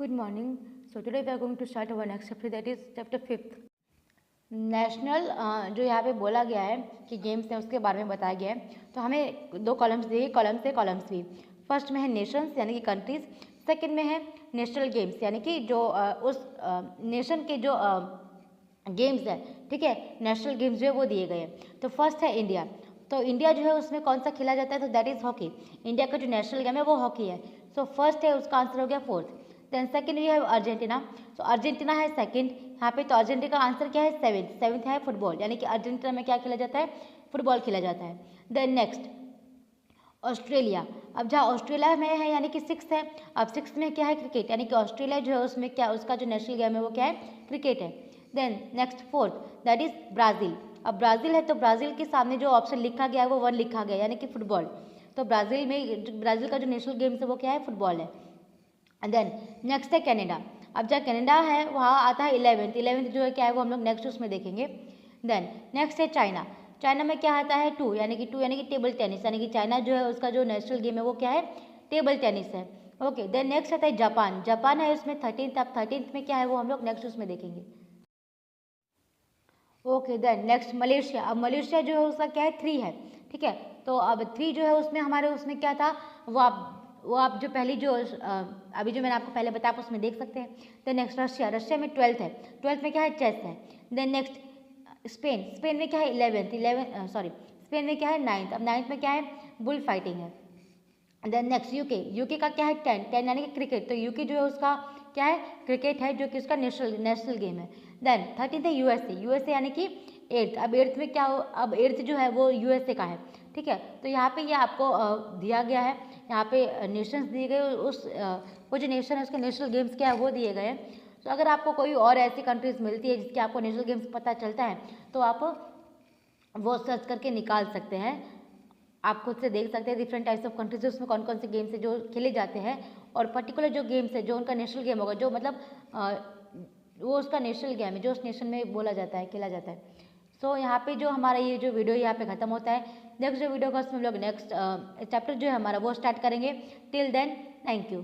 Good morning. So today we are going to start our next chapter, that is chapter 5th. National जो यहाँ पे बोला गया है कि गेम्स हैं उसके बारे में बताया गया है। तो हमें दो कॉलम्स दिए, कॉलम्स है कॉलम्स भी। फर्स्ट में है नेशंस यानी कि कंट्रीज, सेकंड में है नेशनल गेम्स यानी कि जो उस नेशन के जो गेम्स है, ठीक है, नेशनल गेम्स जो है वो दिए गए हैं। तो फर्स्ट है इंडिया। तो इंडिया जो है उसमें कौन सा खेला जाता है, तो दैट इज़ हॉकी। इंडिया का जो नेशनल गेम है वो हॉकी है। सो फर्स्ट है, उसका आंसर हो गया फोर्थ। देन सेकंड ये है अर्जेंटीना। तो अर्जेंटीना है सेकंड यहाँ पे। तो अर्जेंटीना का आंसर क्या है, सेवेंथ है फुटबॉल, यानी कि अर्जेंटीना में क्या खेला जाता है, फुटबॉल खेला जाता है। Then next Australia. अब जहाँ ऑस्ट्रेलिया में है यानी कि सिक्स है। अब सिक्स में क्या है, क्रिकेट, यानी कि ऑस्ट्रेलिया जो है उसमें क्या, उसका जो नेशनल गेम है वो क्या है, क्रिकेट है। Then next fourth, that is Brazil. अब ब्राज़ील है तो ब्राज़ील के सामने जो ऑप्शन लिखा गया है वो वन लिखा गया, यानी कि फुटबॉल। तो ब्राज़ील में, ब्राज़ील का जो नेशनल गेम्स है वो क्या है, फुटबॉल है। देन नेक्स्ट है कनाडा। अब जहाँ कनाडा है वहाँ आता है इलेवेंथ जो है क्या है वो हम लोग नेक्स्ट उसमें देखेंगे। देन नेक्स्ट है चाइना। चाइना में क्या आता है, टू यानी कि टेबल टेनिस, यानी कि चाइना जो है उसका जो नेशनल गेम है वो क्या है, टेबल टेनिस है। ओके, देन नेक्स्ट आता है जापान। जापान है उसमें 13th। अब 13th में क्या है वो हम लोग नेक्स्ट उसमें देखेंगे। Okay, then next Malaysia. अब मलेशिया जो है उसका क्या है, 3 है, ठीक है। तो अब 3 जो है उसमें हमारे उसमें क्या था, वो आप जो पहली जो अभी जो मैंने आपको पहले बताया उसमें देख सकते हैं। देन नेक्स्ट रशिया में 12th है। 12th में क्या है, चेस है। देन नेक्स्ट स्पेन में क्या है, 11th, स्पेन में क्या है, 9th। अब 9th में क्या है, बुल फाइटिंग है। देन नेक्स्ट यूके का क्या है, 10 यानी कि क्रिकेट। तो यूके जो है उसका क्या है, क्रिकेट है, जो कि उसका नेशनल गेम है। देन 13th है यूएसए यानी कि 8th। अब 8th में क्या हो, अब 8th जो है वो यूएसए का है, ठीक है। तो यहाँ पे ये आपको दिया गया है, यहाँ पे नेशंस दिए गए, उस वो जो नेशन है उसके नेशनल गेम्स क्या है वो दिए गए हैं। तो अगर आपको कोई और ऐसी कंट्रीज मिलती है जिसके आपको नेशनल गेम्स पता चलता है तो आप वो सर्च करके निकाल सकते हैं। आप खुद से देख सकते हैं डिफरेंट टाइप्स ऑफ कंट्रीज उसमें कौन कौन से गेम्स है जो खेले जाते हैं, और पर्टिकुलर जो गेम्स है जो उनका नेशनल गेम होगा, जो मतलब वो उसका नेशनल गेम है जो उस नेशन में बोला जाता है, खेला जाता है। सो यहाँ पे जो हमारा ये जो वीडियो यहाँ पे खत्म होता है। नेक्स्ट जो वीडियो का उसमें हम लोग नेक्स्ट चैप्टर जो है हमारा वो स्टार्ट करेंगे। Till then, thank you.